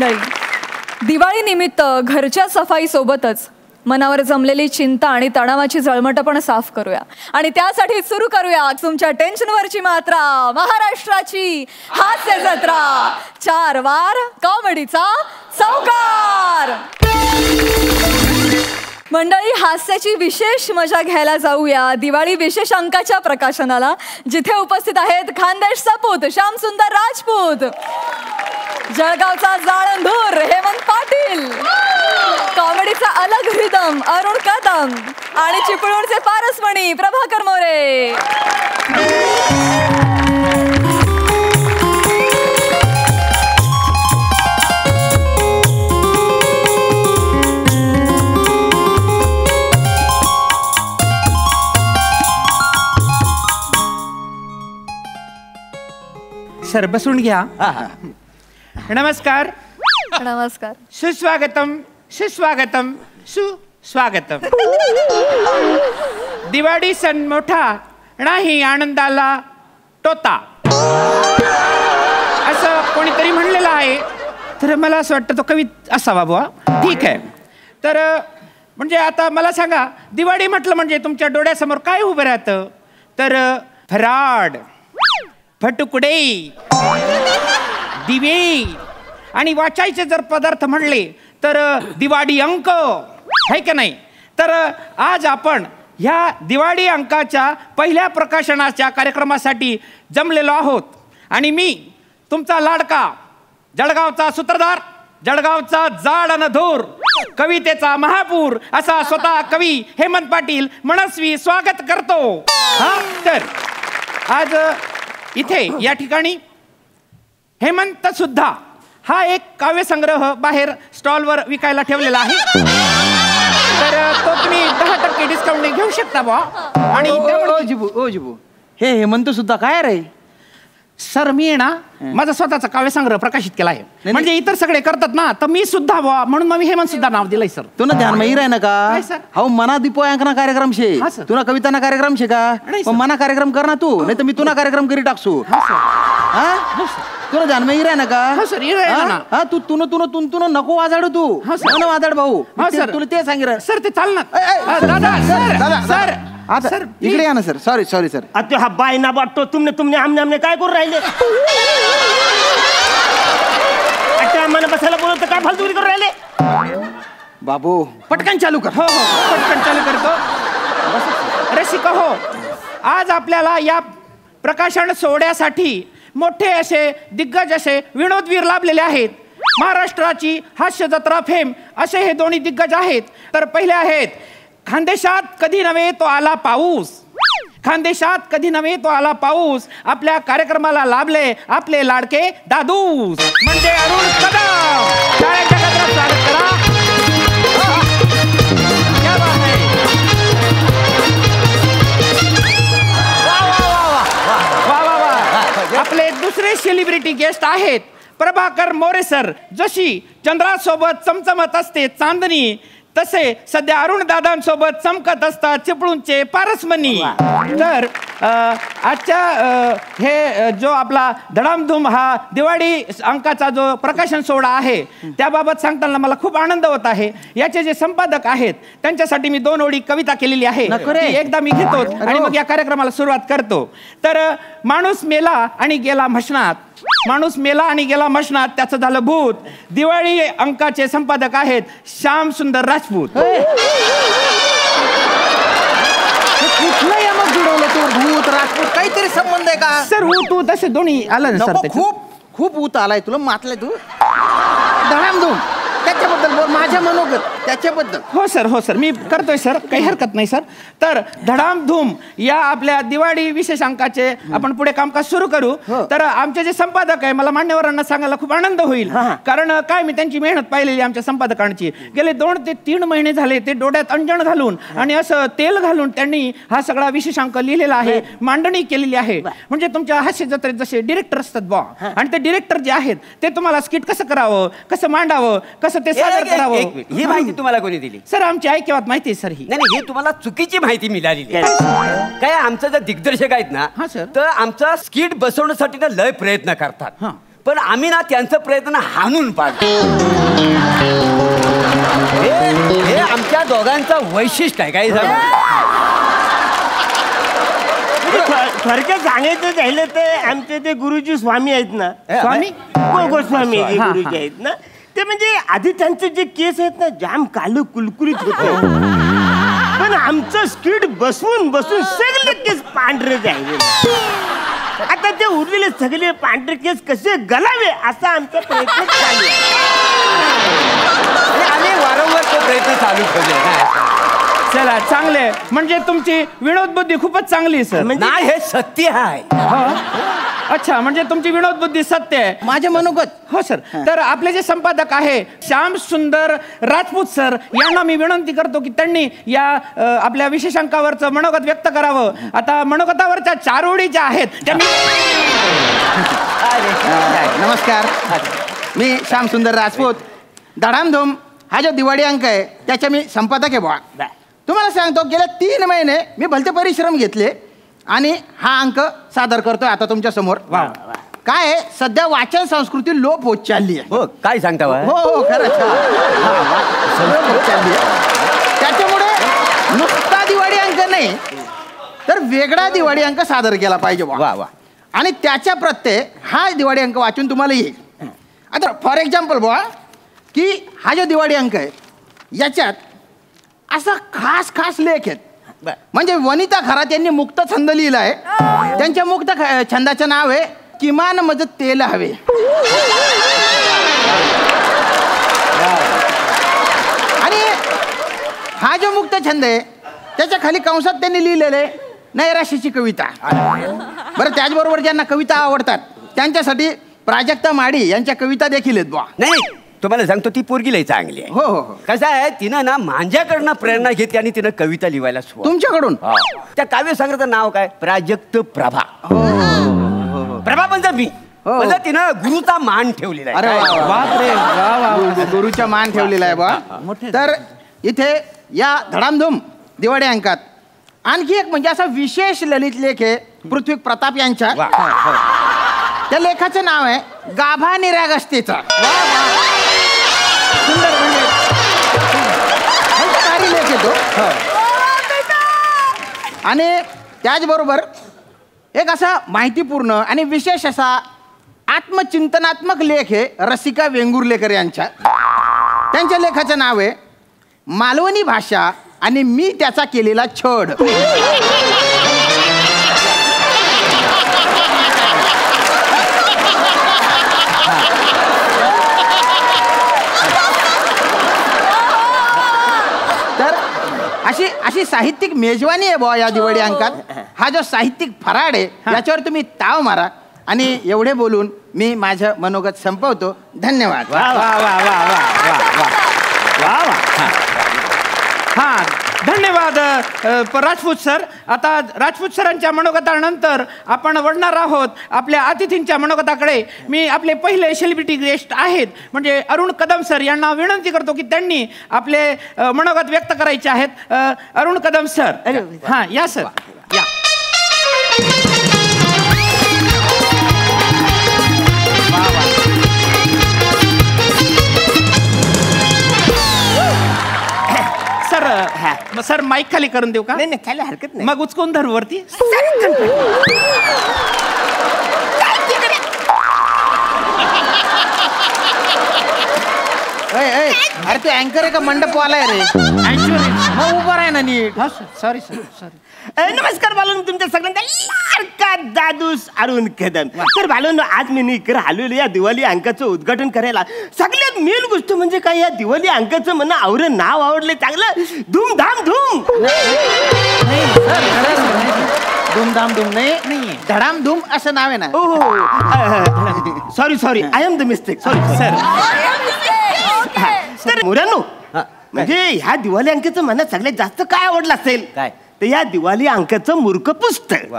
मंडळी, दिवाळी निमित्त घरच्या सफाई सोबतच मनावर जमलेली चिंता आणि तणावाची जळमट पण साफ करूया आणि त्यासाठी सुरू करूया तुमच्या टेन्शनवरची मात्रा, महाराष्ट्राची हास्य जत्रा, 4 वार कॉमेडीचा चौकार. मंडळी, हास्याची विशेष मजा घ्यायला जाऊया दिवाळी विशेष अंकाच्या प्रकाशनाला, जिथे उपस्थित आहेत खानदेश सपूत श्यामसुंदर राजपूत, जळगावचा जाळंधूर हेमंत पाटील, कॉमेडीचा अलग रिदम अरुण कदम आणि चिपळूणचे पारसमणी प्रभाकर मोरे. सर बसून घ्या. नमस्कार. नमस्कार. सुस्वागतम सुस्वागतम सुस्वागतम. दिवाळी सण मोठा नाही आनंदाला तोता, असं कोणीतरी म्हणलेलं आहे. तर मला असं वाटतं तो कवी असावा बुवा. ठीक आहे. तर म्हणजे आता मला सांगा, दिवाळी म्हटलं म्हणजे तुमच्या डोळ्यासमोर काय उभं राहतं? तर फराड, फटुकडे, दिवे आणि वाचायचे जर पदार्थ म्हणले तर दिवाळी अंक आहे का नाही. तर आज आपण ह्या दिवाळी अंकाच्या पहिल्या प्रकाशनाच्या कार्यक्रमासाठी जमलेलो आहोत आणि मी तुमचा लाडका, जळगावचा सूत्रधार, जळगावचा जाड अन धूर, कवितेचा महापूर असा स्वतः कवी हेमंत पाटील मनस्वी स्वागत करतो. हा, तर आज इथे या ठिकाणी हेमंत सुद्धा हा एक काव्यसंग्रह बाहेर स्टॉलवर विकायला ठेवलेला आहे. तर तो तुम्ही 10% डिस्काउंट घेऊ शकता बा. आणि जिबू हे हेमंत सुद्धा काय रे? सर मी ना माझा स्वतःचा काव्यसंग्रह प्रकाशित केला आहे. म्हणजे इतर सगळे करतात ना, तर मी सुद्धा बा म्हणून मग मी हेमंत सुद्धा नाव दिलंय. सर तुला ध्यान माही राह ना का? हो, मना दीपोयांकना कार्यक्रम शे, तुला कविताना कार्यक्रम शे का? मना कार्यक्रम कर ना तू, नाही तर मी तुला कार्यक्रम करी टाकसू. तुला ध्यान माही राह ना का? हा, तू तुन नको वाजाडू, तू वाजाड भाऊ. तुला ते सांगितलं सर. ते चाल ना दादा. सर आता सर इकडे या ना सर. Sorry sir. आता हा बाय ना वाटतो तुमने आमने काय करू राहिले? अच्छा, मला बसायला बोलत काय फालतूगिरी करू राहिले? बाबू पटकन चालू कर. हो पटकन चालू करतो. रसिका हो, आज आपल्याला या प्रकाशन सोहळ्यासाठी मोठे असे दिग्गज असे विनोदवीर लाभलेले आहेत. महाराष्ट्राची हास्य जत्रा फेम असे हे दोन्ही दिग्गज आहेत. तर पहिले आहेत खानदेशात कधी नव्हे तो आला पाऊस. खानदेशात कधी नव्हे तो आला पाऊस आपल्या कार्यक्रमाला लाभले आपले लाडके दादूस म्हणजे अरुण कदम. शाळेच्या गजरात स्वागत करा. क्या बात है. वा वा वा. आपले दुसरे सेलिब्रिटी गेस्ट आहेत प्रभाकर मोरे सर. जशी चंद्रासोबत चमचमत असते चांदणी, तसे सध्या अरुण दादांसोबत चमकत असतात चिपळूणचे पारसमणी. तर आजच्या हे जो आपला धडामधूम हा दिवाळी अंकाचा जो प्रकाशन सोहळा आहे त्याबाबत सांगताना मला खूप आनंद होत आहे. याचे जे संपादक आहेत त्यांच्यासाठी मी 2 ओळी कविता केलेली आहे. एकदा मी घेतो आणि मग या कार्यक्रमाला सुरुवात करतो. तर माणूस मेला आणि गेला मशनात, माणूस मेला आणि गेला मशनात त्याचं झालं भूत. दिवाळी अंकाचे संपादक आहेत श्यामसुंदर राजपूत. कुठलं या मग जुळवलं तू? भूत राजपूत काहीतरी संबंध आहे का? सर तू तसे दोन्ही आलं ना सर. खूप भूत आलाय तुला, मातलाय तू. धडामधूम त्याच्याबद्दल बोल, माझ्या मनोगत त्याच्याबद्दल. हो सर मी करतोय सर, काही हरकत नाही सर. तर धडामधूम या आपल्या दिवाळी विशेष अंकाचे आपण पुढे कामकाज सुरू करू. तर आमचे जे संपादक आहे मला मान्यवरांना सांगायला खूप आनंद होईल. कारण काय मी त्यांची मेहनत पाहिलेली आमच्या संपादकांची. गेले 2 ते 3 महिने झाले ते डोळ्यात अंजन घालून आणि असं तेल घालून त्यांनी हा सगळा विशेष अंक लिहिलेला आहे, मांडणी केलेली आहे. म्हणजे तुमच्या हास्य जत्रेत जसे डिरेक्टर असतात बा, आणि ते डिरेक्टर जे आहेत ते तुम्हाला स्किट कसं करावं, कसं मांडावं, कसं ते सादर करावं. ही माहिती तुम्हाला कोणी दिली? सर आमची ऐकिवात माहिती आहे सर. ही नाही, ही तुम्हाला चुकीची माहिती मिळालेली आहे. काय आमचं जे दिग्दर्शक आहेत ना, तर आमचा स्किट बसवण्यासाठी ना लय प्रयत्न करतात. पण आम्ही ना त्यांचा प्रयत्न हाणून पाडतो. हे आमच्या दोघांचं वैशिष्ट्य आहे. काही थोडक्यात सांगायचं झालं तर आमचे ते गुरुजी स्वामी आहेत ना, स्वामी गोस्वामी गुरुजी आहेत ना, ते म्हणजे आधी त्यांचे जे केस आहेत ना जाम काल कुलकुलीत होते, पण आमचं स्किट बसवून बसवून सगळे केस पांढरे झाले. आता ते उरलेले सगळे पांढरे केस कसे गलावे असा आमचा प्रयत्न चालू आहे. आम्ही वारंवार तो प्रयत्न चालू ठेवले. चला चांगले, म्हणजे तुमची विनोद बुद्धी खूपच चांगली आहे सर. नाही, हे सत्य आहे. अच्छा, म्हणजे तुमची विनोद बुद्धी सत्य आहे. माझे मनोगत. हो सर. तर आपले जे संपादक आहे श्याम सुंदर राजपूत सर, यांना मी विनंती करतो की त्यांनी या आपल्या विशेषांकावरचं मनोगत व्यक्त करावं. आता मनोगतावरच्या 4 ओळी ज्या आहेत त्या नमस्कार, मी श्याम सुंदर राजपूत. धडामधूम हा जो दिवाळी अंक आहे त्याच्या मी संपादक आहे बुवा. तुम्हाला सांगतो, गेल्या 3 महिने मी भलते परिश्रम घेतले आणि हा अंक सादर करतोय आता तुमच्या समोर. काय आहे, सध्या वाचन संस्कृती लोप होत चालली आहे. हो, काय सांगता? हो खरंच लोप होत चालली आहे. त्याच्यामुळे नुसता दिवाळी अंक नाही तर वेगळा दिवाळी अंक सादर केला पाहिजे वा वा. आणि त्याच्या प्रत्यय हा दिवाळी अंक वाचून तुम्हाला येईल. आता फॉर एक्झाम्पल बुवा, की हा जो दिवाळी अंक आहे याच्यात असा खास खास लेख आहेत. म्हणजे वनिता खरात यांनी मुक्त छंद लिहिला आहे. त्यांच्या मुक्त छंदाचं नाव आहे किमान मज तेल हवे. आणि हा जो मुक्त छंद आहे त्याच्या खाली कंसात त्यांनी लिहिलेले नैराशीची कविता. बरं, त्याचबरोबर ज्यांना कविता आवडतात त्यांच्यासाठी प्राजक्ता माडी यांच्या कविता देखील आहेत बुवा. नाही, तुम्हाला सांगतो ती पोरगी लई चांगली आहे. हो हो हो. कसं आहे, तिनं ना माझ्याकडनं प्रेरणा घेतली आणि तिनं कविता लिहायला सुरुवात. तुमच्याकडून? त्या काव्यसंग्रहाचं नाव काय? प्राजक्त प्रभा. प्रभा म्हणजे मी. म्हणजे तिनं गुरुचा मान ठेवलेला आहे. अरे बापरे, गुरुचा मान ठेवलेला आहे बा. तर इथे या धडामधूम दिवाळी अंकात आणखी एक म्हणजे असा विशेष ललित लेख आहे पृथ्वी प्रताप यांच्या. त्या लेखाचं नाव आहे गाभा निरागसतेचा. सुंदर, म्हणजे भारी लेख येतो. आणि त्याचबरोबर एक असा माहितीपूर्ण आणि विशेष असा आत्मचिंतनात्मक लेख आहे रसिका वेंगुर्लेकर यांच्या. त्यांच्या लेखाचं नाव आहे मालवणी भाषा आणि मी त्याचा केलेला छड. तर अशी साहित्यिक मेजवानी आहे बुवा या दिवाळी अंकात. हा जो साहित्यिक फराड आहे याच्यावर तुम्ही ताव मारा. आणि एवढे बोलून मी माझं मनोगत संपवतो. धन्यवाद. वा वा वा वा वा वा वा वा. हा, धन्यवाद राजपूत सर. आता राजपूत सरांच्या मनोगतानंतर आपण वळणार आहोत आपल्या अतिथींच्या मनोगताकडे. मी आपले पहिले सेलिब्रिटी गेस्ट आहेत म्हणजे अरुण कदम सर यांना विनंती करतो की त्यांनी आपले मनोगत व्यक्त करायचे आहेत. अरुण कदम सर, हां या सर, या. सर माईक खाली करून देऊ का? नाही, खाली हरकत नाही. मग उचकून धरू वरती. अरे तू अँकर आहे का मंडपवाला आहे रे? मग उभा आहे ना नीट. Sorry sir, sorry. नमस्कार बालून, तुमच्या सगळ्यांचा लाडका दादूस अरुण कदम. तर बालून, आज मी इकडे आलेलो या दिवाळी अंकाचं उद्घाटन करायला. सगळ्यात मेन गोष्ट म्हणजे काय, या दिवाळी अंकाचं म्हणणं आवडलं, नाव आवडले चांगलं, धूमधाम धूम. धूमधाम धूम नाही, धडाम धूम असं नाव आहे ना. हो, sorry, I am the mistake. Sorry sir. तर मुलांनो, म्हणजे ह्या दिवाळी अंकाचं मला सगळ्यात जास्त काय आवडलं असेल काय? तर या दिवाळी अंकाचं मूर्ख पुस्तक.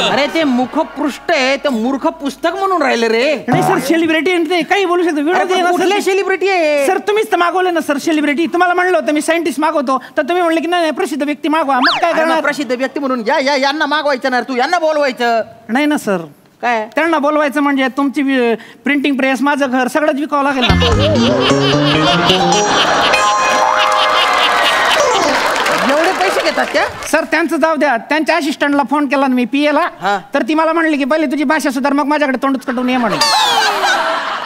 अरे ते मुखपृष्ठ आहे, ते मूर्ख पुस्तक म्हणून राहिले रे. नाही सर, सेलिब्रिटी ते काही बोलू शकतो. कुठले सेलिब्रिटी आहे सर? तुम्हीच तर मागवले ना सर सेलिब्रिटी. तुम्हाला म्हणलं होतं मी सायंटिस्ट मागवतो, तर तुम्ही म्हणले की नाही प्रसिद्ध व्यक्ती मागवा. मग काय करणार? प्रसिद्ध व्यक्ती म्हणून या यांना मागवायचं ना, तू यांना बोलवायचं नाही ना सर. काय? त्यांना बोलवायचं म्हणजे तुमची प्रिंटिंग प्रेस, माझं घर सगळंच विकावं लागेल ना. एवढे पैसे घेतात त्या? सर त्यांचं जाऊ द्या. त्यांच्या असिस्टंटला फोन केला मी PA ला, तर ती मला म्हणली की पहिले तुझी भाषा सुधार, मग माझ्याकडे तोंडच कटवून ये म्हणे.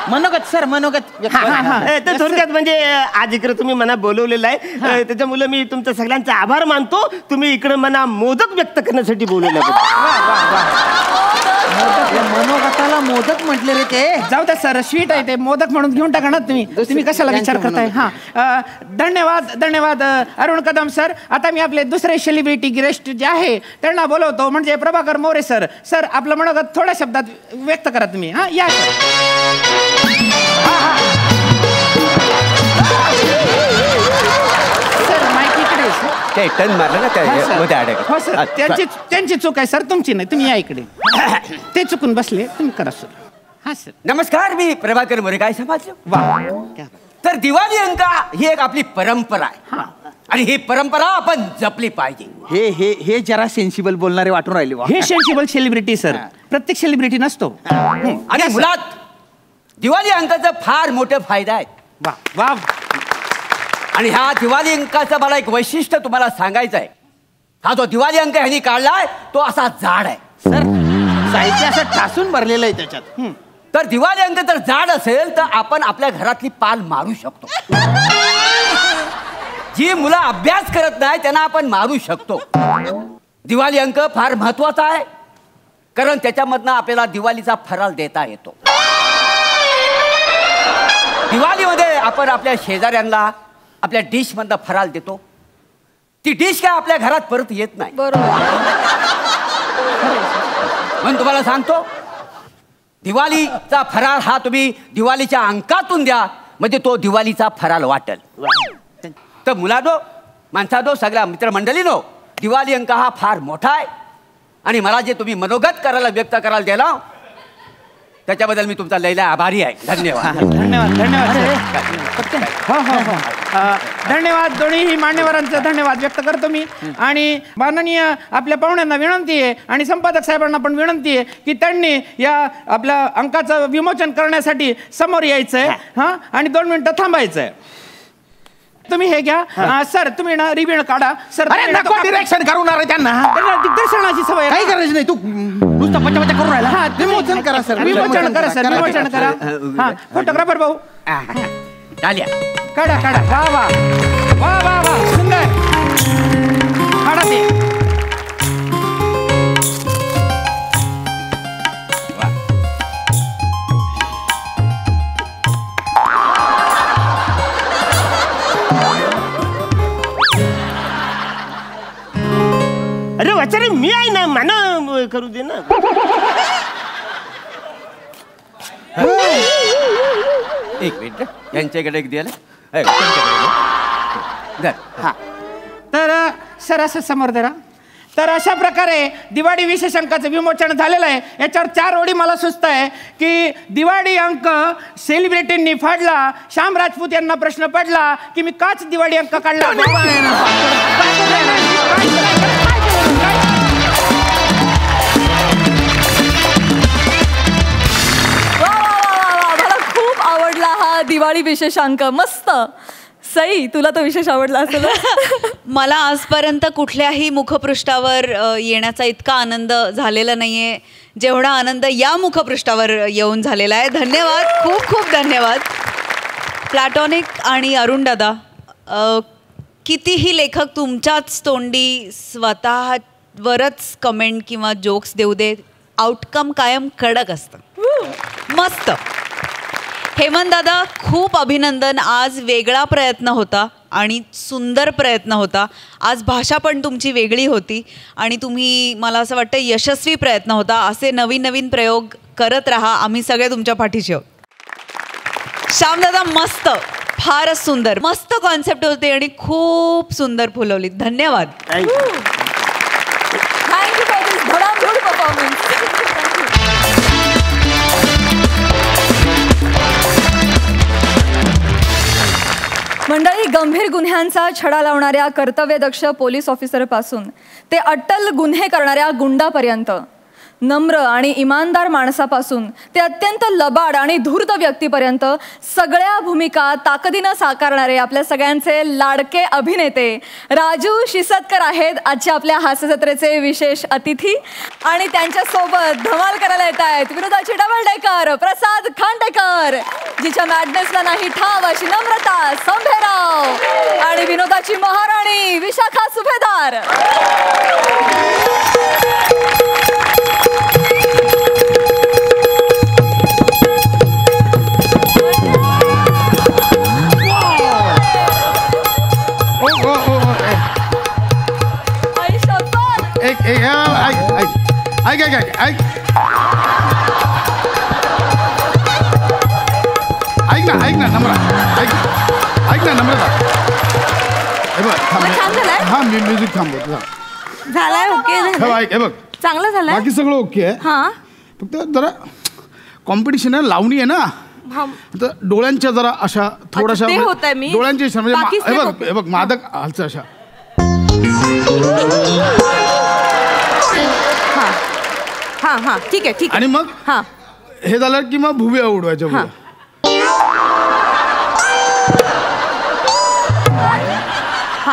मनोगत सर, मनोगत. तर थोडक्यात म्हणजे आज इकडे तुम्ही मना बोलवलेलं आहे, त्याच्यामुळे मी तुमच्या सगळ्यांचा आभार मानतो. तुम्ही इकडे मना मोदक व्यक्त करण्यासाठी बोलवलं. मनोगताला मोदक म्हटले रे ते. जाऊ द्या सर, स्वीट आहे ते, मोदक म्हणून घेऊन टाका ना तुम्ही कशाला विचार करताय. हा, धन्यवाद धन्यवाद अरुण कदम सर. आता मी आपले दुसरे सेलिब्रिटी गेस्ट जे आहे त्यांना बोलवतो, म्हणजे प्रभाकर मोरे सर. सर आपलं मनोगत थोड्या शब्दात व्यक्त करा तुम्ही. हा या सर. माहिती इकडे ते टन मारलं ना हो सर, त्यांची चूक आहे सर, तुमची नाही. तुम्ही या इकडे. ते चुकून बसले, तुम्ही करा सर. हा सर. नमस्कार, मी प्रभाकर मोरे. काय समजलं? वा. तर दिवाळी अंका ही एक आपली परंपरा आहे, आणि ही परंपरा आपण जपली पाहिजे. हे हे हे जरा सेन्सिबल बोलणारे वाटून राहिले. हे सेन्सिबल सेलिब्रिटी सर, प्रत्येक सेलिब्रिटी नसतो. आणि मुळात दिवाळी अंकाचा फार मोठा फायदा आहे. वा वा. आणि ह्या दिवाळी अंकाचं मला एक वैशिष्ट्य तुम्हाला सांगायचं आहे. हा जो दिवाळी अंक ह्यांनी काढलाय तो असा जाड आहे सर. साहित्य असं ठासून भरलेलं आहे त्याच्यात. तर दिवाळी अंक जर जाड असेल तर आपण आपल्या घरातली पाल मारू शकतो. जी मुलं अभ्यास करत नाही त्यांना आपण मारू शकतो. दिवाळी अंक फार महत्वाचा आहे, कारण त्याच्यामधनं आपल्याला दिवाळीचा फराळ देता येतो. दिवाळीमध्ये आपण आपल्या शेजाऱ्यांना आपल्या डिश मधनं फराळ देतो. ती डिश काय आपल्या घरात परत येत नाही. बरोबर. म्हणून तुम्हाला सांगतो, दिवाळीचा फराळ हा तुम्ही दिवाळीच्या अंकातून द्या, म्हणजे तो दिवाळीचा फराळ वाटेल. तर मुलांनो, माणसानो, सगळ्या मित्रमंडळीनो, दिवाळी अंक हा फार मोठा आहे, आणि मला जे तुम्ही मनोगत करायला व्यक्त करायला दिला त्याच्याबद्दल मी तुमचा लयला आभारी आहे. धन्यवाद. धन्यवाद धन्यवाद. हो हो हो. धन्यवाद. दोन्हीही मान्यवरांचं धन्यवाद व्यक्त करतो मी. आणि माननीय आपल्या पाहुण्यांना विनंती आहे, आणि संपादक साहेबांना पण विनंती आहे की त्यांनी या आपल्या अंकाचं विमोचन करण्यासाठी समोर यायचंय. हा, आणि 2 मिनिटं थांबायचंय. तुम्ही हे घ्या सर. तुम्ही ना रिबीन काढा सर. डिरेक्शन करून त्यांना दिग्दर्शनाची सवय काही करायची नाही. तू नुसतं पचा करून राहिला. हा, विमोचन करा सर. विमोचन करा सर. विमोचन करा. हा, फोटोग्राफर भाऊ काढा काढा. वा वा वा वा वा. सुंदर काढा ते. अरे वाचारे, मी आहे ना, मना करू दे ना. एक मिनिट, यांच्याकडे एक द्यायला. तर सर असं समोर धरा. तर अशा प्रकारे दिवाळी विशेष अंकाचं विमोचन झालेलं आहे. याच्यावर 4 ओळी मला सुचत आहे की दिवाळी अंक सेलिब्रिटींनी फाडला. श्याम राजपूत यांना प्रश्न पडला की मी काच दिवाळी अंक काढला. मला खूप आवडला हा दिवाळी विशेषांक. मस्त. सई, तुला तो विशेष आवडला असेल. मला आजपर्यंत कुठल्याही मुखपृष्ठावर येण्याचा इतका आनंद झालेला नाहीये जेवढा आनंद या मुखपृष्ठावर येऊन झालेला आहे. धन्यवाद, खूप खूप धन्यवाद. प्लॅटॉनिक आणि अरुण दादा, कितीही लेखक तुमच्याच तोंडी स्वतःवरच कमेंट किंवा जोक्स देऊ दे, आउटकम कायम कडक असतं. मस्त. हेमंत दादा, खूप अभिनंदन. आज वेगळा प्रयत्न होता आणि सुंदर प्रयत्न होता. आज भाषा पण तुमची वेगळी होती आणि तुम्ही, मला असं वाटतं, यशस्वी प्रयत्न होता. असे नवीन नवीन प्रयोग करत राहा. आम्ही सगळे तुमच्या पाठीशी आहोत. श्यामदादा, मस्त, फारच सुंदर. मस्त कॉन्सेप्ट होते आणि खूप सुंदर फुलवली. धन्यवाद. थँक्यू फॉर दिस धडाधड परफॉर्मन्स. मंडळी, गंभीर गुन्ह्यांचा छडा लावणाऱ्या कर्तव्यदक्ष पोलीस ऑफिसरपासून ते अट्टल गुन्हे करणाऱ्या गुंडापर्यंत नम्र आणि इमानदार माणसापासून ते अत्यंत लबाड आणि धूर्त व्यक्तीपर्यंत सगळ्या भूमिका ताकदीनं साकारणारे आपल्या सगळ्यांचे लाडके अभिनेते राजू शिसतकर आहेत आजच्या आपल्या हास्यजत्रेचे विशेष अतिथी. आणि त्यांच्यासोबत धमाल करायला येत आहेत विनोदाची डबल डेकर प्रसाद खांडेकर, जिच्या मॅडनेसला नाही ठाव अशी नम्रता संभेराव, आणि विनोदाची महाराणी विशाखा सुभेदार. ऐक ना नम्रता, ऐक ना नम्रता. हा मी म्युझिक थांबवतो. झालाय ओके हे बघ चांगलं झालंय, बाकी सगळं ओके आहे. हा फक्त जरा कॉम्पिटिशन आहे, लावणी आहे ना, तर डोळ्यांच्या जरा अशा थोड्याशा डोळ्यांच्या म्हणजे हे बघ मादक हालचं अशा. हा ठीक आहे आणि मग हे झालं की मग भुव्या उडवायच्या.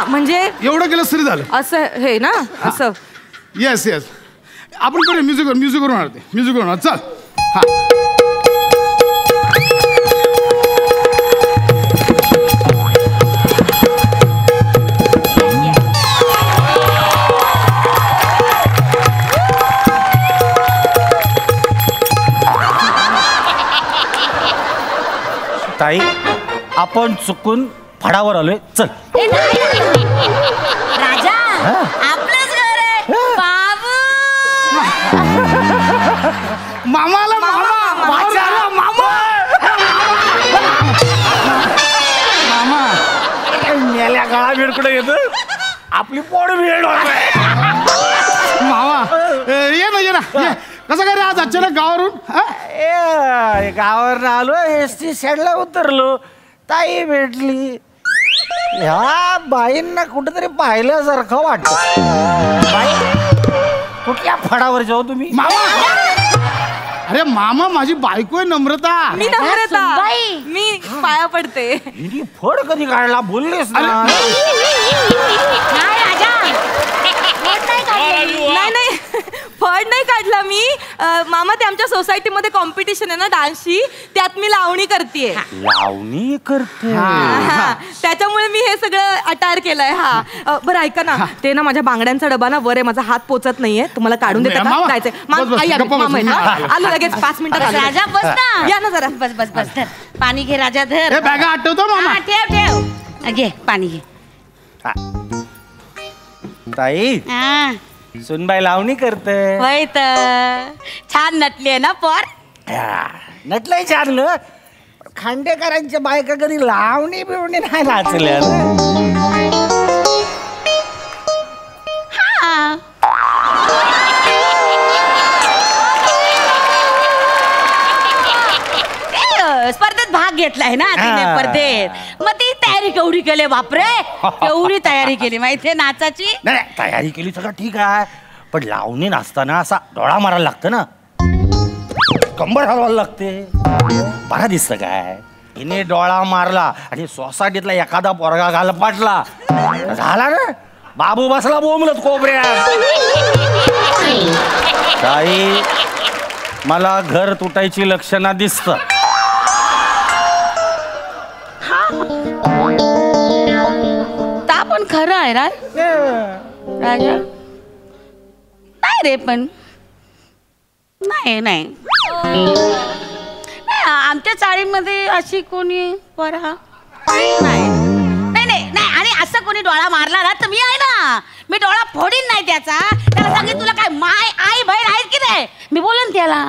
म्हणजे एवढं केलं तरी झालं असं हे ना असं. येस आपण करूया म्युझिक करून चल. हा ताई आपण चुकून फडावर आलोय. चल राजा आपलंच घर आहे बाबू. मामाला मेल्या गाळा भेडकडे येत आपली पोड भेड मामा ये ना कसं काय रे आज अचानक गावावरून? गावावर आलो एस टी स्टँडला उतरलो, ताई भेटली. ह्या बाईंना कुठेतरी पाहिल्यासारखं वाटतं. बाई कुठल्या फडावर जाऊ तुम्ही? अरे मामा माझी बायको आहे नम्रता. मी पाया पडते. फड कधी काढला बोललेस ना? नाही फड नाही काढला मी. मामा ते आमच्या सोसायटीमध्ये कॉम्पिटिशन आहे ना डान्सची, त्यात मी लावणी करते. लावणी करते त्याच्यामुळे मी हे सगळं अटायर केलंय. हा बरं ऐका ना, ते ना माझ्या बांगड्यांचा डबा ना वर आहे, माझा हात पोचत नाहीये, तुम्हाला काढून देता का? जायचंय. आलो लगेच 5 मिनिटात. राजा बस ना, या ना जरा. बस धर पाणी घे राजा धर. बॅगा आठवतो मामा. ठेव घे पाणी घे. ताई सुनबाई लावणी करते. होय तर छान नटली आहे ना पोर. नटलंय छान. खांडेकरांच्या बायका कधी लावणी बिवणी नाही नाचल्या. स्पर्धेत भाग घेतलाय ना तिने स्पर्धेत, मग ती तयारी केवढी केली बापरे, केवढी तयारी केली माहितीये नाचाची. नाही तयारी केली सगळं ठीक आहे, पण लावणी नाचताना असा डोळा मारायला लागतं ना, कंबर हलवायला लागते. बरा दिसतं काय. हिने डोळा मारला आणि सोसायटीतला एखादा पोरगा घाल पाटला झाला ना, बाबू बसला बोंबलत कोपऱ्यात. ताई मला घर तुटायची लक्षणं दिसतं. ता पण खरं आहे राजा. नाही रे पण नाही आमच्या चाळीमध्ये अशी कोणी परा नाही. आणि असं कोणी डोळा मारला ना तर मी आहे ना, मी डोळा फोडीन नाही त्याचा. त्याला सांगेन तुला काय माय आई बहीण आहेत की नाही, मी बोलन त्याला.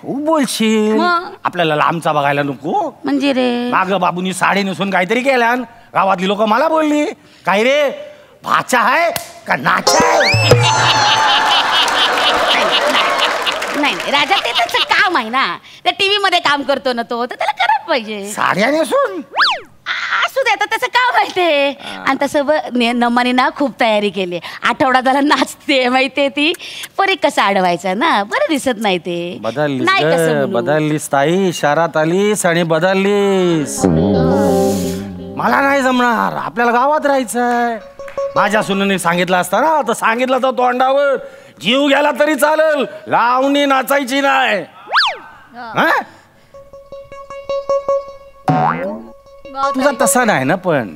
तू बोलशील आपल्याला लांबचा बघायला नको म्हणजे रे. माग बाबूनी साडी नेसून काहीतरी केल्या, गावातली लोक मला बोलली काय रे भाचा आहे का नाचा आहे. नाही राजा, ते त्याचं काम आहे ना, त्या टीव्ही मध्ये काम करतो ना तो, तर त्याला करायला पाहिजे. साड्या नेसून असू दे आता त्याचं काय माहितीये. आणि तसं नमाने ना खूप तयारी केली. आठवडा झाला नाचते माहितीये ती. परी कसं अडवायचा ना, बरं दिसत नाही ते. बदललीस ताई, शहरात आलीस आणि बदललीस. मला नाही जमणार, आपल्याला गावात राहायचंय. माझ्या सुनेने सांगितलं असतं ना, तर सांगितलं तर तोंडावर जीव गेला तरी चालेल, लावणी नाचायची नाही. तुझा तसा नाही ना, पण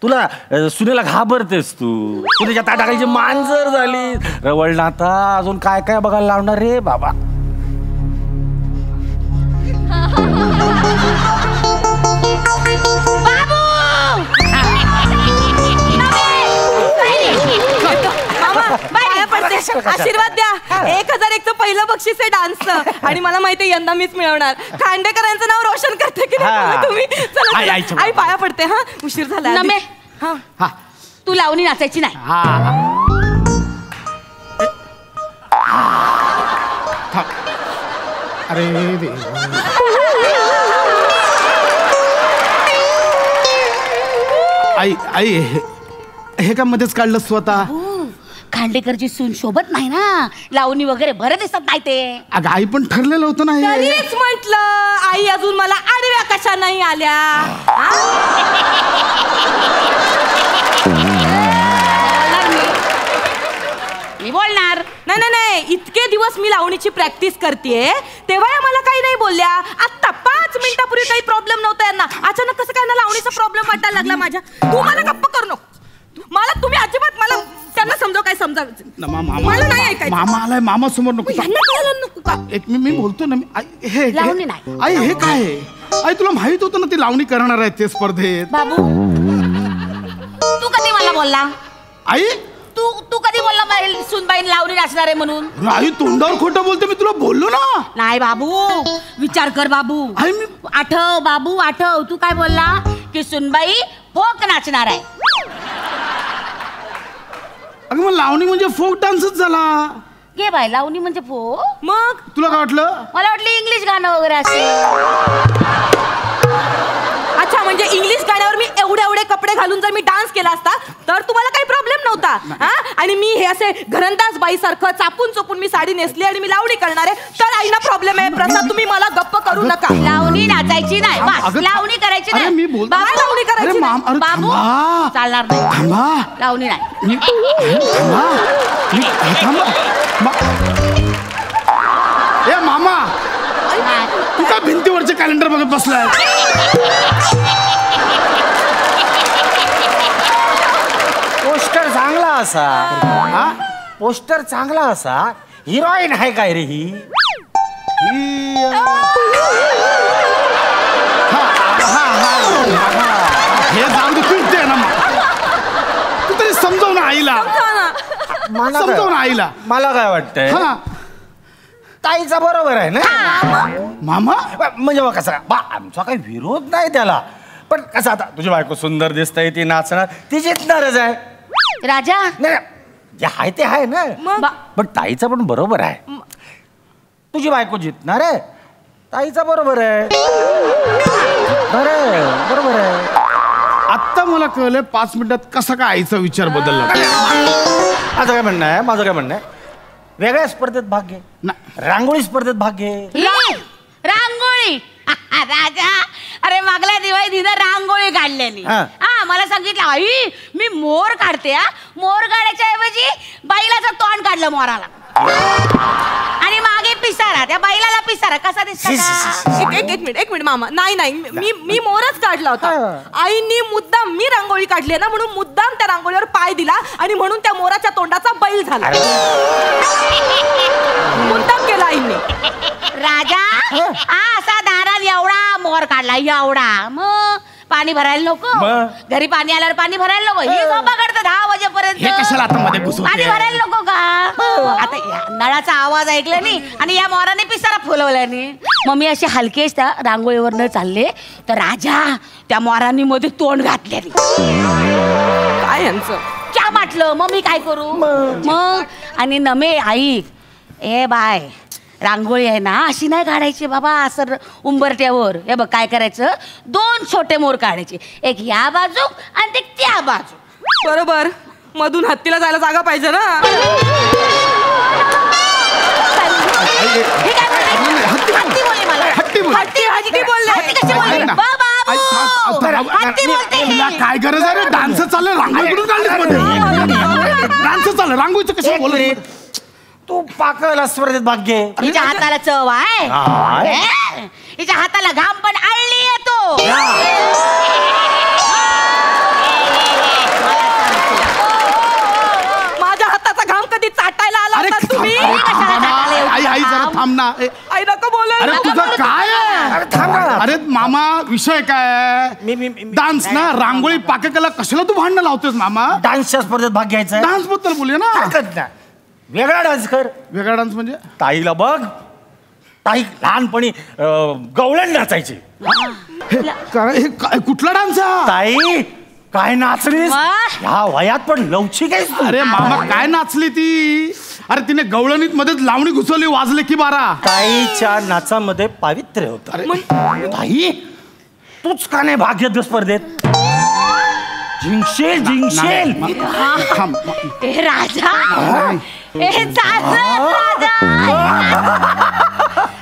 तुला सुनेला घाबरतेस तू. तुझ्या ताटाखालीची मांजर झाली. रवळ नाता अजून काय काय बघायला लावणार रे बाबा. आशीर्वाद द्या. 1001चं पहिलं बक्षीस आहे डान्सचं. आणि मला माहिती यंदा मीच मिळवणार. खांडेकरांचं नाव रोशन करते की नाही तुम्ही. चला आई पाया पडते. हा उशीर झाला. नमे तू लावणी नाचायची नाही. अरे आई आई हे का मध्येच काढलं स्वतः. खांडेकरची सून शोभत नाही ना, लावणी वगैरे बरं दिसत नाही ते. अगं आई पण ठरलेलं होतं ना. तरीच म्हंटल आई अजून मला आडव्या कशा नाही आल्या. मी बोलणार नाही नाही नाही. इतके दिवस मी लावणीची प्रॅक्टिस करतेय तेव्हा मला काही नाही बोलल्या. आता 5 मिनिटापूर्वी काही प्रॉब्लेम नव्हता यांना, अचानक कसं काय ना लावणीचा प्रॉब्लेम वाटायला लागला माझ्या. तू मला गप्प करू नको. मला तुम्ही अजिबात मला त्यांना समजाव काय समजावं. मला नाही ऐकायचं. मामा आलाय, मामा समोर नको. एक मी बोलतो ना. लावणी नाही. आई हे काय आहे? आई तुला माहित होतं ना ती लावणी करणार आहे ते स्पर्धेत. बाबू तू कधी मला बोलला? आई तू कधी बोलला सुनबाई लावणी नाचणार आहे म्हणून? आई तोंडावर खोटं बोलते, मी तुला बोललो ना. नाही बाबू, विचार कर बाबू. आठव बाबू आठव. तू काय बोलला की सुनबाई फोक नाचणार आहे. अगं मग लावणी म्हणजे फोक डान्सच झाला. घे बाय, लावणी म्हणजे फोक. मग तुला काय वाटलं? मला वाटलं इंग्लिश गाणं वगैरे असेल. अच्छा, म्हणजे इंग्लिश गाण्यावर मी एवढे एवढे कपडे घालून जर मी डान्स केला असता तर तुम्हाला काही प्रॉब्लेम नव्हता. आणि मी हे असे घरंदाज बाई सारखं चापून चोपून मी साडी नेसली आणि मी लावणी करणार आहे तर आईना प्रॉब्लेम आहे. प्रसाद तुम्ही मला गप्प करू नका. लावणी नाचायची नाही, बस लावणी करायची नाही. मी बोलतो लावणी करायची बाबू, चालणार नाही. लावणी नाही. ए मामा, तू काय भिंतीवरचे कॅलेंडर बघत बसलाय? पोस्टर चांगला असा. पोस्टर चांगला असा. हिरोईन आहे काय रे ही? हे जाऊ दे, तूच ना. तू तरी समजव ना आईला. समजव ना आईला. मला काय वाटतंय ताईचा बरोबर आहे ना मामा. म्हणजे बघ कसं आमचा काही विरोध नाही त्याला, पण कसं आता तुझी बायको सुंदर दिसतंय, ती नाचणार, ती जितणारच आहे. राजा नाही जे आहे ते आहे ना. पण ताईचं पण बरोबर आहे. तुझी बायको जितणार आहे, ताईचा बरोबर आहे. बरोबर आहे. आत्ता मला कळलं 5 मिनिटात कसा काय आईचा विचार बदलला. माझं काय म्हणणं आहे वेगळ्या स्पर्धेत भाग घे. रांगोळी स्पर्धेत भाग घे. रांगोळी राजा, अरे मागल्या दिवाळी तिथं रांगोळी काढलेली. मला सांगितलं आई मी मोर काढते. मोर काढायच्या ऐवजी बैलाचं तोंड काढलं मोराला. आणि मागे पिसारा, त्या बैलाला पिसारा कसा दिसतो? एक मिनिट मामा. नाही मी मोरच काढला होता. आईनी मुद्दाम, मी रांगोळी काढली ना म्हणून मुद्दाम त्या रांगोळीवर पाय दिला आणि म्हणून त्या मोराच्या तोंडाचा बैल झाला. मुद्दाम केला आईने. राजा असा दारात एवढा मोर काढला, एवढा. मग पाणी भरायला नको, घरी पाणी आल्यावर पाणी भरायला नको. हे झोपा काढतं 10 वाजेपर्यंत. पाणी भरायला नको का? आता नळाचा आवाज ऐकला नाही आणि या मोराने पिसारा फुलवला नाही. मग मी असे हलकेच त्या रांगोळीवर न चालले तर राजा त्या मोरांनी मध्ये तोंड घातले. काय यांचं क्या वाटलं? मग मी काय करू? मग आणि नमे ऐक, ए बाय रांगोळी आहे ना अशी नाही काढायची बाबा, असं उंबरट्यावर. हे बघ काय करायचं, 2 छोटे मोर काढायचे, एक या बाजू आणि एक त्या बाजू. बरोबर, मधून हत्तीला जायला जागा पाहिजे ना. हत्ती बोलले मला. हत्ती बोलले. हत्ती कशी बोलले? काय गरज आहे रे? डान्स चाललं, रांगोळी कुठून काढलीस मध्ये? डान्स चाललं, रांगोळीचं कसं बोलत? तू पाकळला स्पर्धेत भाग घे. हिच्या हाताला चव आहे, हिच्या हाताला घाम पण आळली येतो. माझ्या हाताचा घाम कधी चाटायला आला होता तुम्ही? आई जरा थांब ना. आई नको बोला. अरे तुझं काय आहे? अरे मामा विषय काय? डान्स ना, रांगोळी पाककला कशाला तू भांडणं लावतोस मामा? डान्सच्या स्पर्धेत भाग घ्यायचा. डान्स बद्दल बोलूया ना. वेगळा डान्स कर. वेगळा डान्स म्हणजे? ताईला बघ, ताई लहानपणी गवळण नाचायची. कुठला डान्स? ताई काय नाचलीस ह्या वयात, पण लवचिक आहेस तू. अरे मामा काय नाचली ती? अरे तिने गवळणीत मध्येच लावणी घुसवली, वाजले की 12. ताईच्या नाचामध्ये पावित्र्य होतं. ताई तूच का नाही भाग घेत स्पर्धेत? जिंकशील जिंकशील. राजा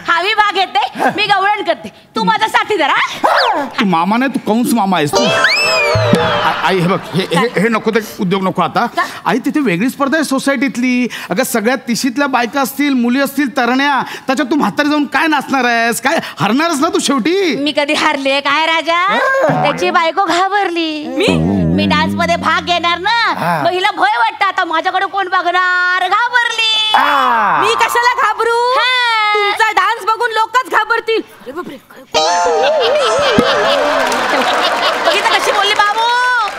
हवी भाग घेते, मी गवळण करते, तू माझा साथीदार. तू मामा नाही, तू कंस मामा आहेस तू. आई हे बघ, हे नको, ते उद्योग नको आता. आई तिथे वेगळी स्पर्धा आहे सोसायटीतली. अगं सगळ्यात तिशीतल्या बायका असतील, मुली असतील, तरण्या, त्याच्यात तू म्हातारी जाऊन काय नाचणार आहेस? काय हरणारच ना तू शेवटी. मी कधी हरले काय राजा? त्याची बायको घाबरली. मी डान्स मध्ये भाग घेणार ना, महिला भय वाटतं, आता माझ्याकडे कोण बघणार? घाबरली. मी कशाला घाबरू? तुमचा डान्स बघून लोकच घाबरतील. कशी बोलली बाबू?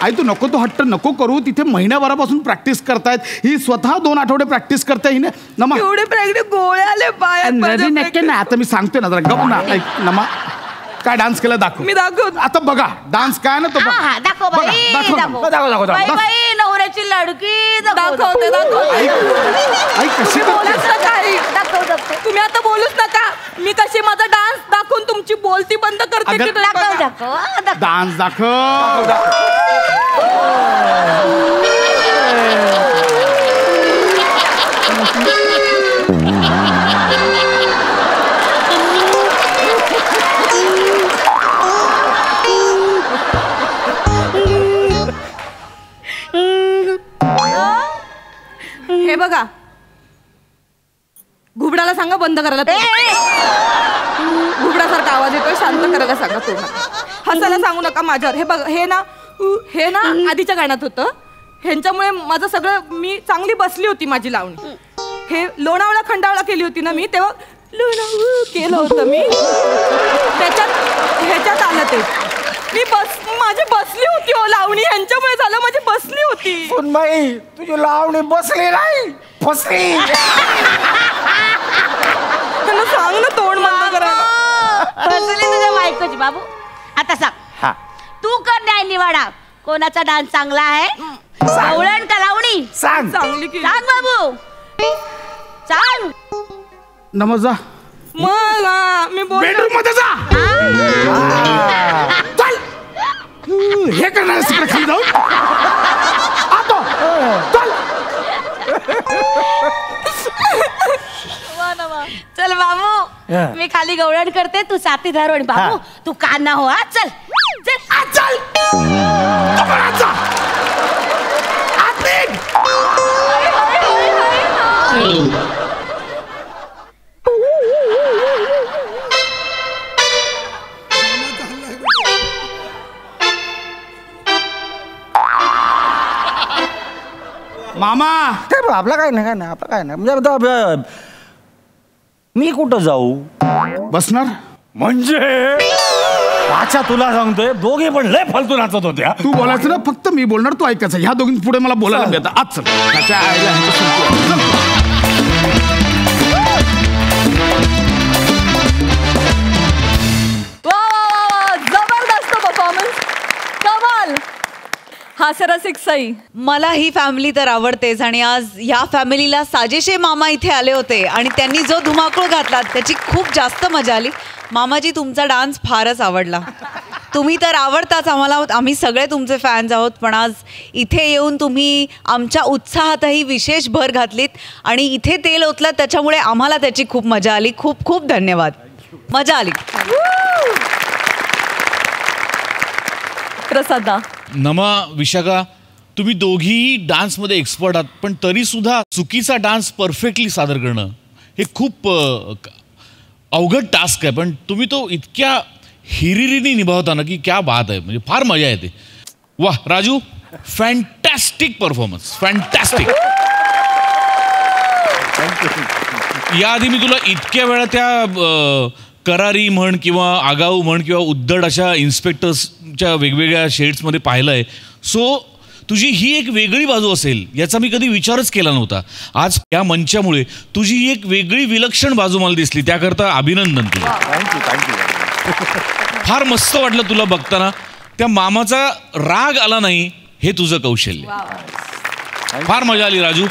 आई तू नको, तो हट्ट नको करू. तिथे महिन्याभरापासून प्रॅक्टिस करतायत. ही स्वतः 2 आठवडे प्रॅक्टिस करते हिने. नमा एवढे प्रॅक्टिस गोळे आले पायात. नक्की नाही, आता मी सांगतोय ना, जरा गप ना. ऐक नमा, काय डान्स केला दाखव. मी दाखव. आता बघा डान्स काय ना तो. दाखव बाई, दाखव. बाई नवऱ्याची लडकी दाखवते. आई कशी दाखव. तुम्ही आता बोलूच नका. मी कशी माझा डान्स दाखवून तुमची बोलती बंद करते. डान्स दाखव. हे बघा, घुबडाला सांगा बंद करायला. घुबडासारखा आवाज येतोय, शांत करायला सांगा. तो हसायला सांगू नका माझ्यावर. हे बघा, हे ना आधीच्या गाण्यात होतं. ह्यांच्यामुळे माझं सगळं, मी चांगली बसली होती माझी लावणी. हे लोणावळा खंडावळा केली होती ना मी, तेव्हा केलं होतं मी. ह्याच्यात आलं ते. माझी बसली होती हो लावणी, ह्यांच्यामुळे झालं. माझी बसली होती. सुनबाई तुझी लावणी बसली नाही, फसली. त्यांना सांग ना तोंड बंद करायला. फसली तुझ्या बायकोची बाबू. आता सांग, तू कर न्याय निवाडा, कोणाचा डान्स चांगला आहे? गवळण का लावणी? सांग. चांगली की सांग बाबू, सांग. नमजा मग मी बोल. बेडरूम मध्ये जा. चल. हे करणार तिकडे खाली जाऊन. आता चल. चल बाबू, मी खाली गवळण करते, तू साथीदार आणि बाबू तू कान्हा हो. चल चल चल. मामा काय आपला काय नाही, आपलं काय नाही. म्हणजे मी कुठं जाऊ? बसणार म्हणजे अच्छा तुला सांगतोय, दोघे पण लय फालतू नाचत होत्या. तू बोलायचं ना, फक्त मी बोलणार, तू ऐकायचं. ह्या दोघीं पुढे मला बोलायला मिळतं. आज चल. जबरदस्त परफॉर्मन्स, कमाल. हास्यरसिक सई. मला ही फॅमिली तर आवडतेच आणि आज ह्या फॅमिलीला साजेशे मामा इथे आले होते आणि त्यांनी जो धुमाकूळ घातला त्याची खूप जास्त मजा आली. मामाजी, तुमचा डान्स फारच आवडला. तुम्ही तर आवडताच आम्हाला, आम्ही सगळे तुमचे फॅन्स आहोत, पण आज इथे येऊन तुम्ही आमच्या उत्साहातही विशेष भर घातलीत आणि इथे तेल ओतलं, त्याच्यामुळे आम्हाला त्याची खूप मजा आली. खूप खूप धन्यवाद, मजा आली. प्रसादा. नमा, विशाखा, तुम्ही दोघीही डान्समध्ये एक्सपर्ट आहात, पण तरी सुद्धा चुकीचा डान्स परफेक्टली सादर करणं हे खूप अवघड टास्क आहे, पण तुम्ही तो इतक्या हिरिरीने निभावता ना की क्या बात आहे, म्हणजे फार मजा येते. वाह राजू, फॅन्टॅस्टिक परफॉर्मन्स, फॅन्टॅस्टिक. याआधी मी तुला इतक्या वेळा त्या करारी म्हण किंवा आगाऊ म्हण किंवा उद्धड अशा इन्स्पेक्टर्सच्या वेगवेगळ्या शेड्समध्ये पाहिलं आहे. सो तुझी ही एक वेगळी बाजू असेल याचा मी कधी विचारच केला नव्हता. आज या मंचामुळे तुझी ही एक वेगळी विलक्षण बाजू मला दिसली, त्याकरता अभिनंदन तुला. फार मस्त वाटलं तुला बघताना. त्या मामाचा राग आला नाही हे तुझं कौशल्य. फार मजा आली राजू.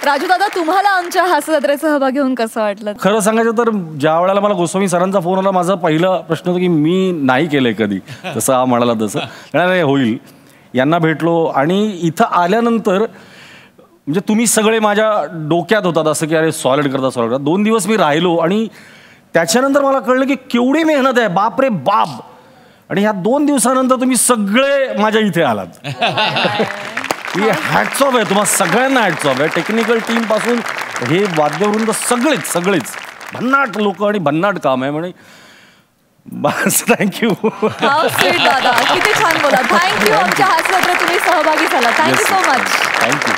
राजू दादा, तुम्हाला आमच्या हास्यजत्रेत सहभागी होऊन कसं वाटलं? खरं सांगायचं तर ज्या वेळेला मला गोस्वामी सरांचा फोन आला, माझा पहिला प्रश्न होता की मी नाही केलंय कधी, तसं हा म्हणाला तसं नाही होईल. यांना भेटलो आणि इथं आल्यानंतर म्हणजे तुम्ही सगळे माझ्या डोक्यात होतात असं की अरे सॉलिड करता. 2 दिवस मी राहिलो आणि त्याच्यानंतर मला कळलं की केवढी मेहनत आहे, बाप रे बाप. आणि ह्या 2 दिवसानंतर तुम्ही सगळे माझ्या इथे आलात. ही हॅट्स ऑफ आहे तुम्हाला सगळ्यांना, हॅट्स ऑफ आहे. टेक्निकल टीम पासून हे वाद्यवृंद सगळेच भन्नाट लोक आणि भन्नाट काम आहे. म्हणजे बस थँक्यू. दादा किती छान बोला. थँक्यू. आमच्या हास्यजत्रेत तुम्ही सहभागी झाला. Thank you so much. थँक्यू.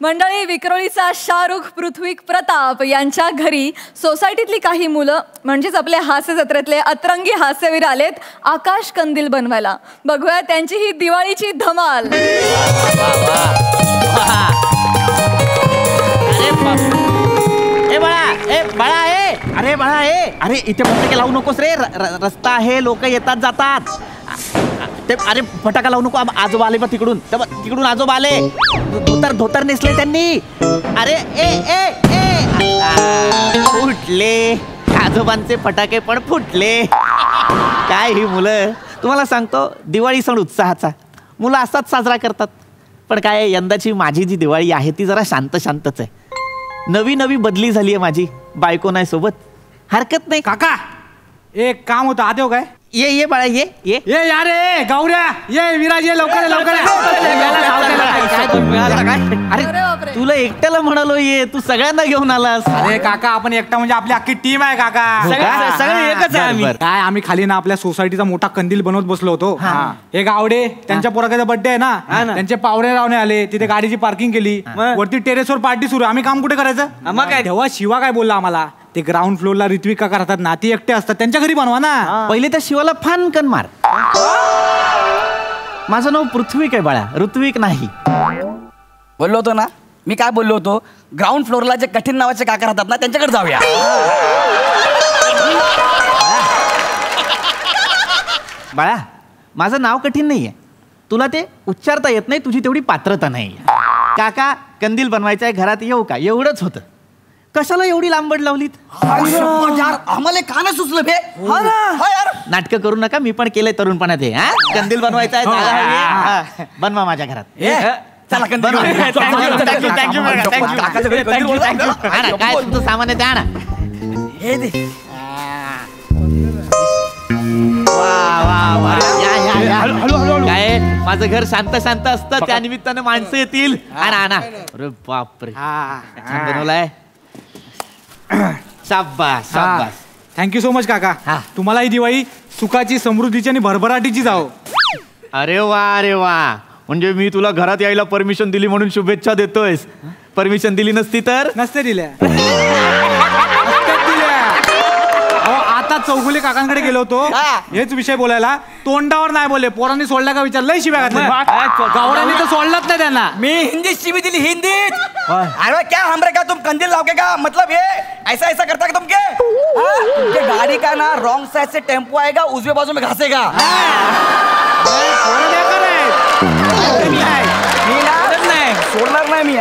मंडळी, विक्रोळीचा शाहरुख, पृथ्वी, प्रताप यांच्या घरी सोसायटीतली काही मुलं म्हणजेच आपले हास्य जत्रेतले अतरंगी हास्यवीर आलेत आकाश कंदील बनवायला. बघूया त्यांची ही दिवाळीची धमाल. अरे बाळा अरे इथे फटाके लावू नकोस रे. रस्ता आहे, लोक येतात जातात. ते अरे फटाका लावू नको. आजोबा आले बा तिकडून आजोबा आले. धोतर नेसले त्यांनी. अरे फुटले आजोबांचे फटाके पण फुटले. काय ही मुलं, तुम्हाला सांगतो दिवाळी सण उत्साहाचा, मुलं असाच साजरा करतात. पण काय यंदाची माझी जी दिवाळी आहे ती जरा शांतच आहे. नवी बदली झाली आहे माझी. बायको नाही सोबत, हरकत नाही. काका एक काम होतं, आते हो काय? ये बाळा ये यार गौऱ्या ये, विराज ये, लवकर लवकर. अरे तुला एकट्याला म्हणालो ये, तू सगळ्यांना घेऊन आलास. अरे काका, आपण एकटा म्हणजे आपली अख्खी टीम आहे काका. सगळे एकच आहे आम्ही. काय आम्ही खाली ना आपल्या सोसायटीचा मोठा कंदील बनवत बसलो होतो. हे गावडे त्यांच्या पोराचा बर्थडे आहे ना, त्यांचे पावरे रावणे आले. तिथे गाडीची पार्किंग केली. वरती टेरेसवर पार्टी सुरू. आम्ही काम कुठे करायचं? तेव्हा शिवा काय बोलला आम्हाला, ते ग्राउंड फ्लोअरला ऋत्विक काका राहतात ना, ती एकटे असतात, त्यांच्या घरी बनवा ना. पहिले त्या शिवाला फानकन मार. माझं नाव पृथ्वीक आहे बाळा, ऋत्विक नाही. बोललो होतो ना मी, काय बोललो होतो, ग्राउंड फ्लोअरला जे कठीण नावाचे काका राहतात ना त्यांच्याकडे जाऊया. बाळा माझं नाव कठीण नाहीये, तुला ते उच्चारता येत नाही, तुझी तेवढी पात्रता नाही. काका कंदील बनवायचा आहे, घरात येऊ का, एवढंच होतं. कशाला एवढी लांबड लावलीत? आम्हाला का नाही सुचलं बे? नाटकं करू नका, मी पण केलंय तरुणपणात. हे कंदील बनवायचा आहे, बनवा माझ्या घरात. काय तुमचं सामान आहे द्या ना. काय माझं घर शांत असतं, त्या निमित्तानं माणसं येतील. अरे बापरे, छान बनवलाय. शाबास. थँक्यू सो मच काका. तुम्हाला ही दिवाळी सुखाची, समृद्धीची आणि भरभराटीची जाओ. अरे वा, म्हणजे मी तुला घरात यायला परमिशन दिली म्हणून शुभेच्छा देतोयस. परमिशन दिली नसती तर? नसते दिल्या. आता चौगुले काकांकडे गेलो होतो हेच विषय बोलायला, तोंडावर नाही बोलले. पोरांनी सोडला का विचार, लय शिव्या घातल्या. गावड्यांनी तर सोडलाच नाही त्यांना. मी हिंदीत शिवी दिली, हिंदीत. अरे क्या हम रे का तुम कंदील लाओगे का, मतलब ये ऐसा करता है तुम के? तुमके गाड़ी का ना रॉन्ग साइड से टेम्पो आएगा, उजवे बाजू में घासेगा. सोडणार नाही मी.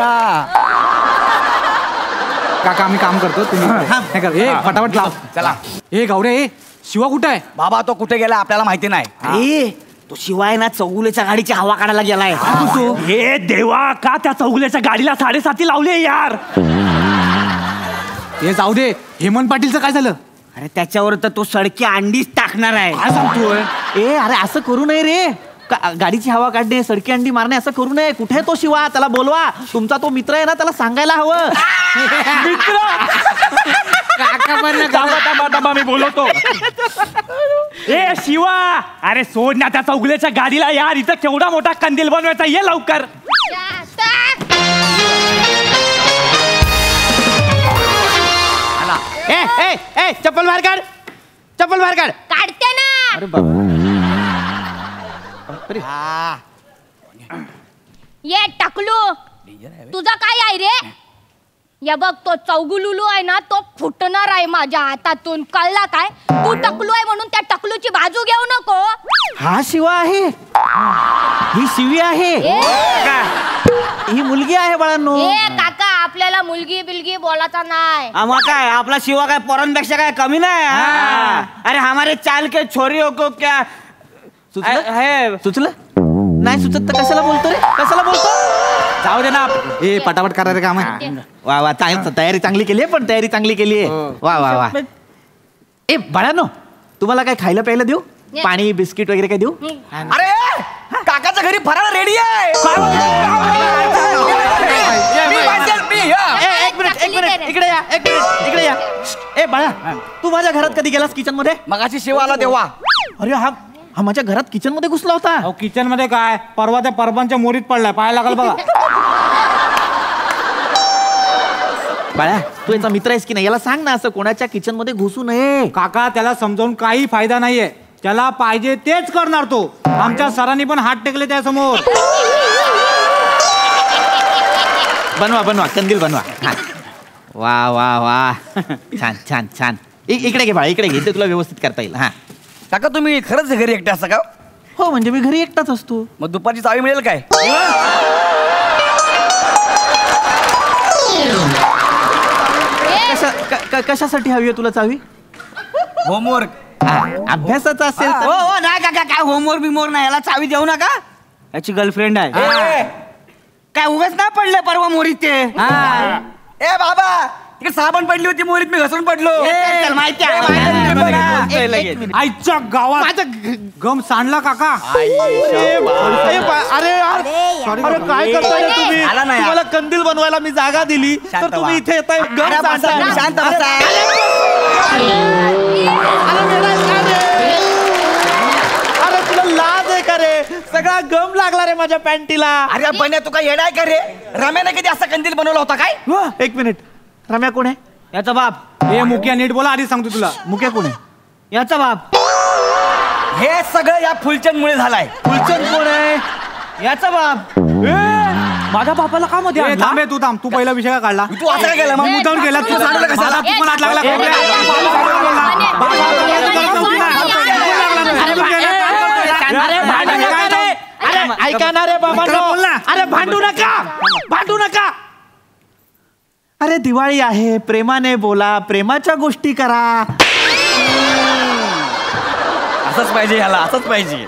काका आम्ही काम करतो तुम्ही फटाफट लाव. चला. हे गौरे शिवा कुठे आहे? बाबा तो कुठे गेला आपल्याला माहिती नाही. तो शिवाय ना चौगुलेच्या गाडीची हवा काढायला गेलाय. हे देवा, का त्या चौगुलेच्या गाडीला 7:30 लावले यार. हे जाऊ दे. हेमंत पाटीलचं काय झालं? अरे त्याच्यावर तर तो सडकी अंडीच टाकणार आहे. काय सांगतोय? अरे असं करू नये रे. गाडीची हवा काढणे, सडकी अंडी मारणे असं करू नये. कुठे तो शिवा? त्याला बोलवा. तुमचा तो मित्र आहे ना, त्याला सांगायला हवं. काका मी बोलवतो. ए शिवा, अरे सोड ना त्या चौगुलेच्या गाडीला यार. इथं केवढा मोठा कंदील बनवायचा, ये लवकर. चप्पल बाहेर काढ. चप्पल बाहेर काढ. काढते ना. अरे बाबा. ये टाकलू, तुझा काय आहे रे? या बघ, तो चौगुलुलू आहे ना, तो फुटणार आहे माझ्या हातातून. कळला काय? तू टकलू आहे म्हणून त्या टकलूची बाजू घेऊ नको. हा शिवा आहे, ही शिवी आहे, ही मुलगी आहे बाळांनो. काका, आपल्याला मुलगी बिलगी बोलायचा नाही. मग काय, आपला शिवा काय पोरांपेक्षा काय कमी नाही. अरे हमारे चाल के छोरी हो को क्या सुचलं नाही? सुचत तर कशाला बोलतो रे? कशाला बोलतो? जाऊ दे ना. पटापट करायचं काम आहे. वा वा, तयारी चांगली केली आहे. पण तयारी चांगली केली आहे. वा वा वा. बाळांनो, तुम्हाला काय खायला प्यायला देऊ? पाणी बिस्किट वगैरे काय देऊ? अरे काकाच्या घरी फराळ रेडी आहे. इकडे या. ए बाळा, तू माझ्या घरात कधी गेलास किचन मध्ये? मगाशी शिवा आला तेव्हा. अरे हा माझ्या घरात किचन मध्ये घुसला होता. किचन मध्ये काय, परवा त्या परबांच्या मोरीत पडलाय, पाय लागल बघा. बाळा, तू याचा मित्र आहेस की नाही? याला सांग ना, असं कोणाच्या किचन मध्ये घुसू नये. काका, त्याला समजावून काही फायदा नाहीये. त्याला पाहिजे तेच करणार तो. आमच्या सरांनी पण हात टेकले त्या समोर. बनवा कंदील बनवा. वा वा वा, छान छान छान. इकडे घे बाळा, इकडे घे. ते तुला व्यवस्थित करता येईल. हा काका, तुम्ही खरंच घरी एकटे असता का? हो, म्हणजे मी घरी एकटाच असतो. मग दुपारची चावी मिळेल काय? कशासाठी हवी आहे तुला चावी? होमवर्क. अभ्यासाचा असेल तर. हो नाही काका, काय होमवर्क बिमवर्क नाही. याला चावी देऊ नका. याची गर्लफ्रेंड आहे. काय उगाच नाही पडले परवा मोरीत ते. ए बाबा, तिकडे साबण पडली होती मोरीत, मी घसरून पडलो. माहिती आईच्या गावात गम सांडला काका. अरे काय करताय तुम्ही? तुम्हाला कंदील बनवायला मी जागा दिली, तर तुम्ही इथे येताय गम सांडताय. शांत बसा. अरे तुला लाज आहे का रे? सगळा गम लागला रे माझ्या पॅन्टीला. अरे बन्या, तू काय येडाय का रे? रम्याने कधी असा कंदील बनवला होता काय? एक मिनिट, रम्या कोण आहे? याचा बाप. हे मुक्या नीट बोला, आधी सांगतो तुला. मुक्या कोण आहे? याचा बाप. हे सगळं या फुलचंदमुळे झालाय. फुलचंद कोण आहे? याचा बाप. माझ्या बापाला का मध्ये थांबे. तू थांब. तू पहिला विषय का काढला? तू आता काय केला? मग मुद्दाम केला. तू सांगलं कशाला? तू पण हात लागला. ऐका ना रे बाबा, अरे भांडू नका. अरे दिवाळी आहे, प्रेमाने बोला, प्रेमाच्या गोष्टी करा. असंच पाहिजे ह्याला, असंच पाहिजे.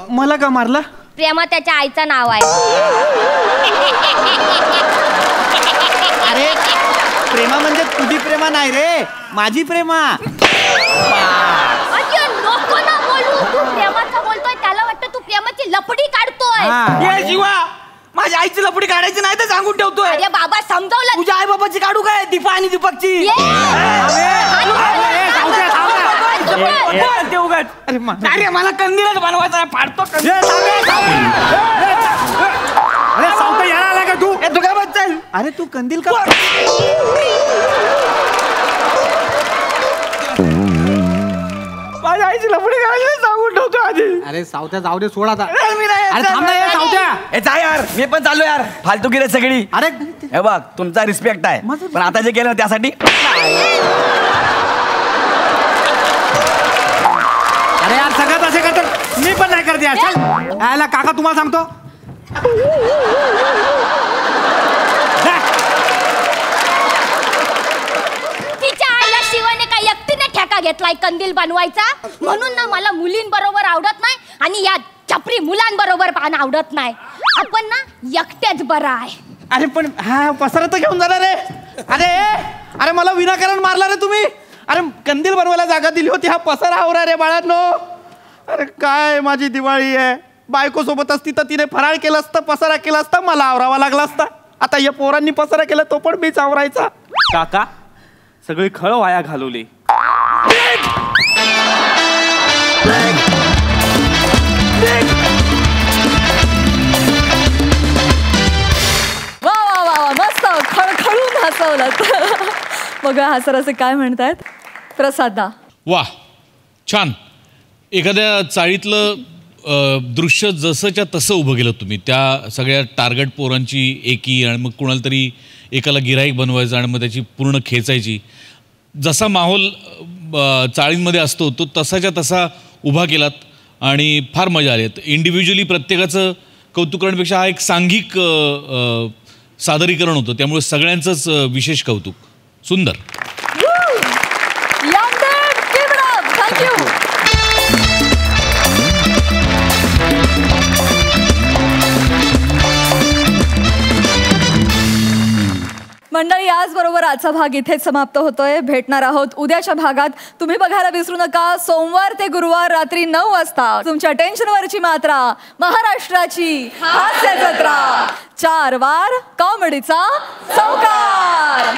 मला का मारलं? प्रेमा त्याच्या आईचं नाव आहे. अरे प्रेमा म्हणजे तुझी प्रेमा नाही रे, माझी प्रेमा. नको ना बोलू. तू प्रेमाचं बोलतोय, त्याला वाटतं तू प्रेमाची लपडी काढतोय. जीवा, माझ्या आईची लपडी काढायची नाही तर सांगून ठेवतोय. अरे बाबा, समजावलं. तुझ्या आई बाबाची काढू काय? दीपा आणि दीपकची. अरे मला कंदीलच बनवायचा आहे, फाडतो. अरे सावता यायला आला का तू? तू काय बच्चन? अरे तू कंदील का? माझ्या आईची लपडी काढायची सांगून ठेवतो आधी. अरे सावत्या जाऊ दे, सोडा आता. अरे थांब ना ये सावत्या. ए जा यार, मी पण चाललो यार. फालतूगिरी सगळी. अरे हे बघ, तुमचा रिस्पेक्ट आहे, पण आता जे केलं त्यासाठी अरे यार सगळ्यात असे करतात, मी पण नाही करते यार. चल यायला काका तुम्हाला सांगतो. तिच्या आईला शिवाने काय एकटीने ठेका घेतलाय कंदील बनवायचा, म्हणून ना मला मुलींबरोबर आवडत नाही आणि या चपरी मुलांबरोबर पण आवडत नाही. आपण ना एकट्याच बरं आहे. अरे पण हा पसारा तर घेऊन जाणार रे. अरे मला विनाकारण मारला रे तुम्ही. अरे कंदील बनवायला जागा दिली होती, हा पसारा आवरा रे बाळांनो. अरे काय माझी दिवाळी आहे. बायको सोबत असती तर तिने फराळ केलं असतं, पसारा केला असता, मला आवरावा लागला असता. आता या पोरांनी पसारा केला तो पण मीच आवरायचा. काका सगळी खळ वाया घालवली. वा वा वा वा, मस्त खळखळून हसवलं. बघा हा सर असे काय म्हणतायत. प्रसादा वा छान. एखाद्या चाळीतलं दृश्य जसंच्या तसं उभं केलं तुम्ही. त्या सगळ्या टार्गेट पोरांची एकी आणि मग कुणाला तरी एकाला गिराईक बनवायचं आणि मग त्याची पूर्ण खेचायची. जसा माहोल चाळींमध्ये असतो तो तसाच्या तसा उभा केलात आणि फार मजा आली. इंडिव्हिज्युअली प्रत्येकाचं कौतुक करण्यापेक्षा हा एक सांघिक सादरीकरण होतं, त्यामुळे सगळ्यांचंच विशेष कौतुक. सुंदर. थँक्यू. मंडळी याचबरोबर आजचा भाग इथेच समाप्त होतोय. भेटणार आहोत उद्याच्या भागात. तुम्ही बघायला विसरू नका सोमवार ते गुरुवार रात्री 9 वाजता तुमच्या टेन्शनवरची मात्रा, महाराष्ट्राची हास्य जत्रा, 4 वार कॉमेडीचा चौकार.